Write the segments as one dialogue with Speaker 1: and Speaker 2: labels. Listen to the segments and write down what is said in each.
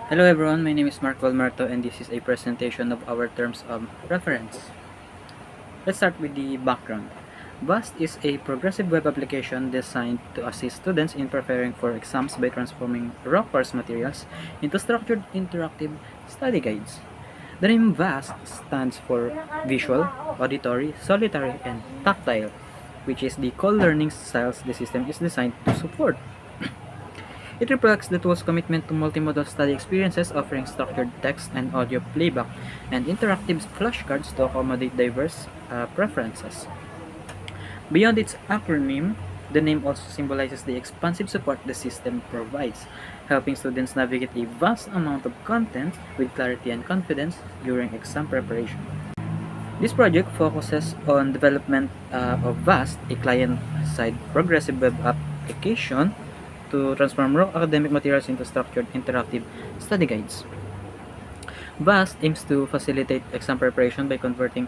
Speaker 1: Hello everyone, my name is Mark Valmarto and this is a presentation of our terms of reference. Let's start with the background. VAST is a progressive web application designed to assist students in preparing for exams by transforming raw course materials into structured interactive study guides. The name VAST stands for Visual, Auditory, Solitary, and Tactile, which is the core learning styles the system is designed to support. It reflects the tool's commitment to multimodal study experiences, offering structured text and audio playback and interactive flashcards to accommodate diverse preferences. Beyond its acronym, the name also symbolizes the expansive support the system provides, helping students navigate a vast amount of content with clarity and confidence during exam preparation. This project focuses on development of VAST, a client-side progressive web application to transform raw academic materials into structured interactive study guides. VAST aims to facilitate exam preparation by converting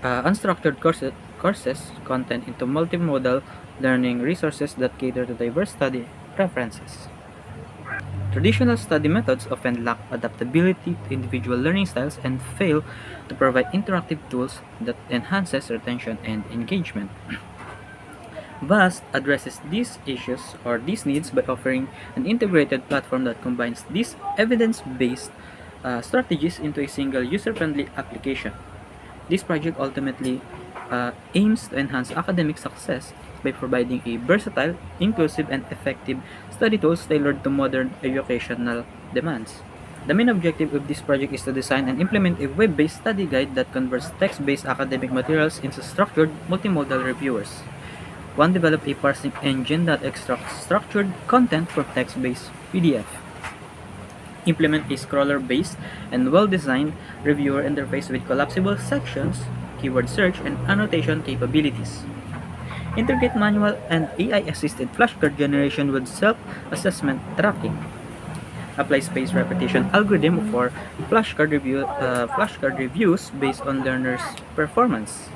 Speaker 1: unstructured courses content into multimodal learning resources that cater to diverse study preferences. Traditional study methods often lack adaptability to individual learning styles and fail to provide interactive tools that enhances retention and engagement. VAST addresses these issues or these needs by offering an integrated platform that combines these evidence-based strategies into a single user-friendly application. This project ultimately aims to enhance academic success by providing a versatile, inclusive, and effective study tools tailored to modern educational demands. The main objective of this project is to design and implement a web-based study guide that converts text-based academic materials into structured multimodal reviewers. One developed a parsing engine that extracts structured content from text-based PDF. Implement a scroller-based and well-designed reviewer interface with collapsible sections, keyword search, and annotation capabilities. Integrate manual and AI-assisted flashcard generation with self-assessment tracking. Apply spaced repetition algorithm for flashcard reviews based on learners' performance.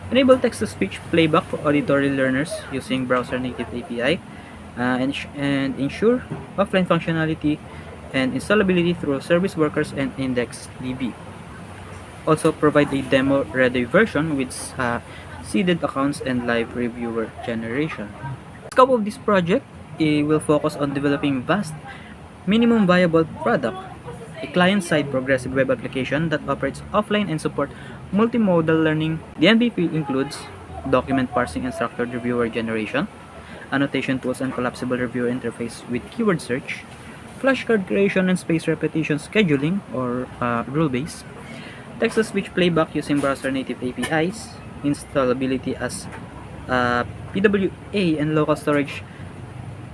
Speaker 1: Enable text-to-speech playback for auditory learners using browser-native API, and ensure offline functionality and installability through service workers and IndexedDB. Also provide a demo-ready version with seeded accounts and live reviewer generation. The scope of this project will focus on developing vast minimum viable product, a client-side progressive web application that operates offline and support multimodal learning. The MVP includes document parsing and structured reviewer generation, annotation tools and collapsible reviewer interface with keyword search, flashcard creation and space repetition scheduling or rule-based, text-to-speech playback using browser-native APIs, installability as PWA and local storage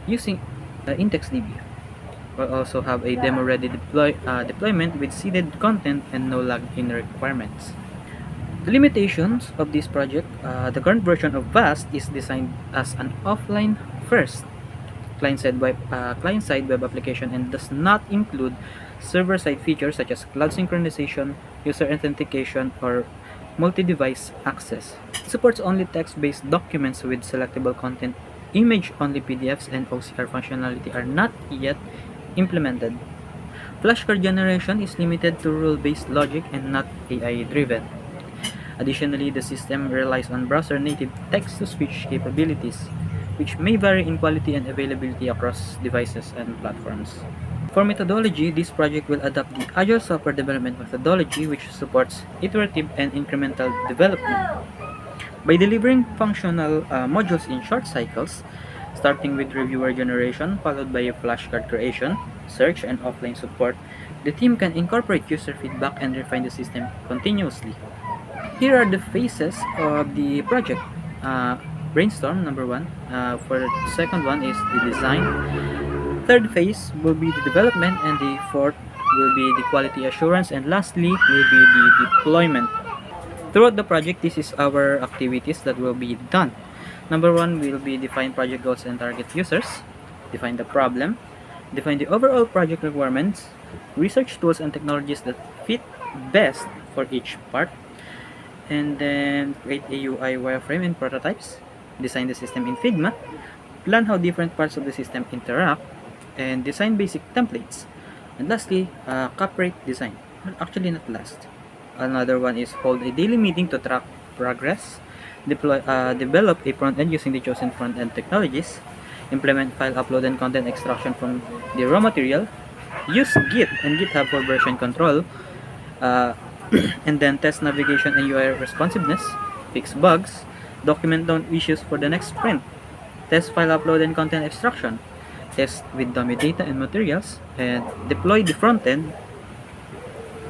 Speaker 1: using IndexedDB. We'll also have a demo-ready deployment with seeded content and no login requirements. The limitations of this project, the current version of VAST is designed as an offline first client-side web application and does not include server-side features such as cloud synchronization, user authentication, or multi-device access. It supports only text-based documents with selectable content. Image-only PDFs and OCR functionality are not yet implemented. Flashcard generation is limited to rule-based logic and not AI-driven. Additionally, the system relies on browser-native text-to-speech capabilities, which may vary in quality and availability across devices and platforms. For methodology, this project will adopt the Agile Software Development methodology, which supports iterative and incremental development. By delivering functional modules in short cycles, starting with reviewer generation followed by flashcard creation, search, and offline support, the team can incorporate user feedback and refine the system continuously. Here are the phases of the project. Brainstorm, number one. For the second one is the design. Third phase will be the development, and the fourth will be the quality assurance, and lastly will be the deployment. Throughout the project, this is our activities that will be done. Number one will be define project goals and target users, define the problem, define the overall project requirements, research tools and technologies that fit best for each part, and then create a UI wireframe and prototypes, design the system in Figma, plan how different parts of the system interact, and design basic templates. And lastly, corporate design. Well, actually not last. Another one is hold a daily meeting to track progress, develop a front end using the chosen front end technologies, implement file upload and content extraction from the raw material, use Git and GitHub for version control, uh, and then test navigation and UI responsiveness, fix bugs, document down issues for the next sprint, test file upload and content extraction, test with dummy data and materials, and deploy the front end,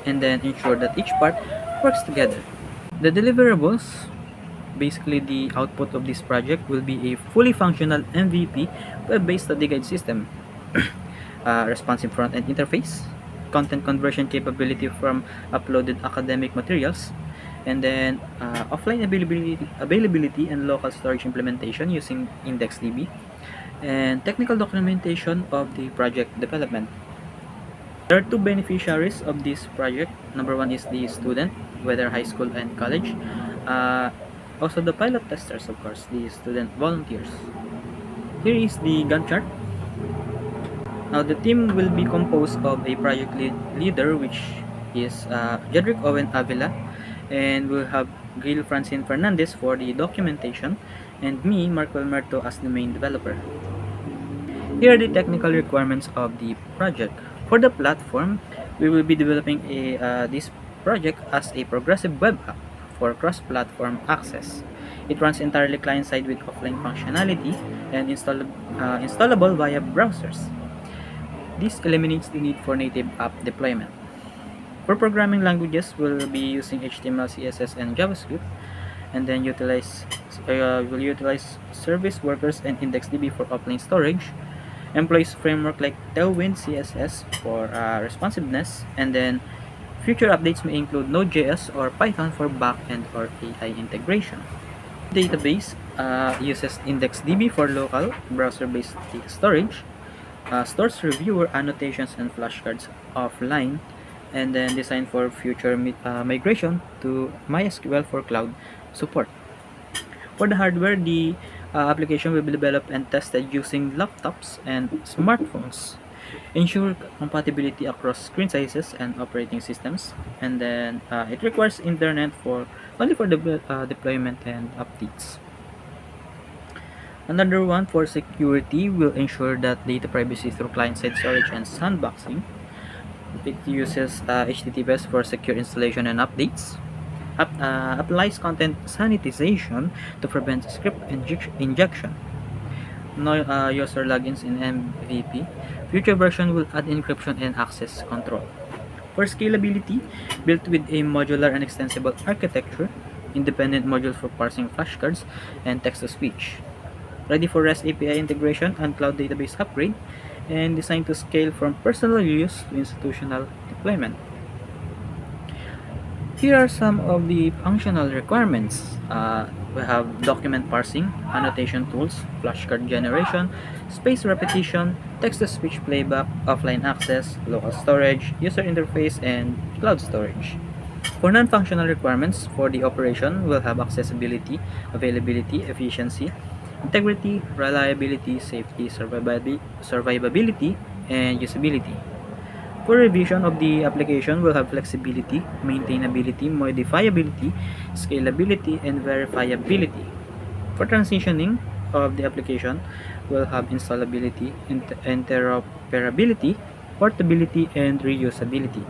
Speaker 1: and then ensure that each part works together. The deliverables, basically the output of this project, will be a fully functional MVP web-based study guide system, responsive front-end interface, content conversion capability from uploaded academic materials, and then offline availability and local storage implementation using IndexedDB, and technical documentation of the project development. There are two beneficiaries of this project. Number one is the student, whether high school and college. Uh, Also the pilot testers, of course, the student volunteers. Here is the Gantt chart. Now the team will be composed of a project leader, which is Jedrick Owen Avila, and we'll have Gil Francine Fernandez for the documentation, and me, Marco Almerto, as the main developer. Here are the technical requirements of the project. For the platform, we will be developing this project as a progressive web app for cross-platform access. It runs entirely client-side with offline functionality and installable via browsers. This eliminates the need for native app deployment. For programming languages, we'll be using HTML, CSS, and JavaScript, and then we'll utilize service workers and IndexedDB for offline storage, employs framework like Tailwind CSS for responsiveness, and then future updates may include Node.js or Python for backend or AI integration. Database uses IndexedDB for local browser-based data storage, stores reviewer annotations and flashcards offline, and then designed for future migration to MySQL for cloud support. For the hardware, the application will be developed and tested using laptops and smartphones. Ensure compatibility across screen sizes and operating systems, and then it requires internet for only for the deployment and updates. Another one for security will ensure that data privacy through client-side storage and sandboxing. It uses HTTPS for secure installation and updates. Applies content sanitization to prevent script injection. No user logins in MVP. Future version will add encryption and access control. For scalability, built with a modular and extensible architecture, independent modules for parsing flashcards and text-to-speech. Ready for REST API integration and cloud database upgrade, and designed to scale from personal use to institutional deployment. Here are some of the functional requirements. We have document parsing, annotation tools, flashcard generation, space repetition, text-to-speech playback, offline access, local storage, user interface, and cloud storage. For non-functional requirements, for the operation, we'll have accessibility, availability, efficiency, integrity, reliability, safety, survivability, and usability. For revision of the application, we'll have flexibility, maintainability, modifiability, scalability, and verifiability. For transitioning of the application, we'll have installability, interoperability, portability, and reusability.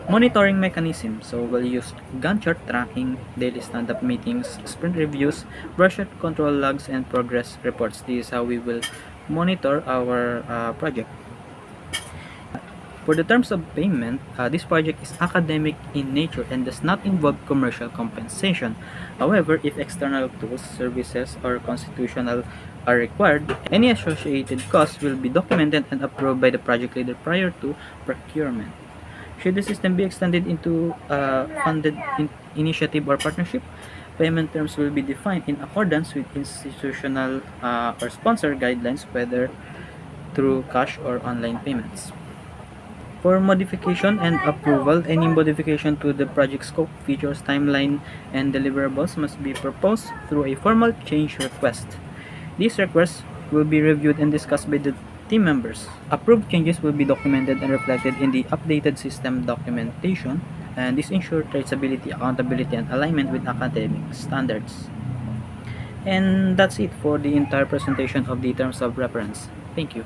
Speaker 1: Monitoring mechanism. So we'll use Gantt chart tracking, daily stand-up meetings, sprint reviews, version control logs, and progress reports. This is how we will monitor our project. For the terms of payment, this project is academic in nature and does not involve commercial compensation. However, if external tools, services, or constitutional are required, any associated costs will be documented and approved by the project leader prior to procurement. Should the system be extended into funded initiative or partnership, payment terms will be defined in accordance with institutional or sponsor guidelines, whether through cash or online payments. For modification and approval, any modification to the project scope, features, timeline, and deliverables must be proposed through a formal change request. These requests will be reviewed and discussed by the team members. Approved changes will be documented and reflected in the updated system documentation, and this ensures traceability, accountability, and alignment with academic standards. And that's it for the entire presentation of the terms of reference. Thank you.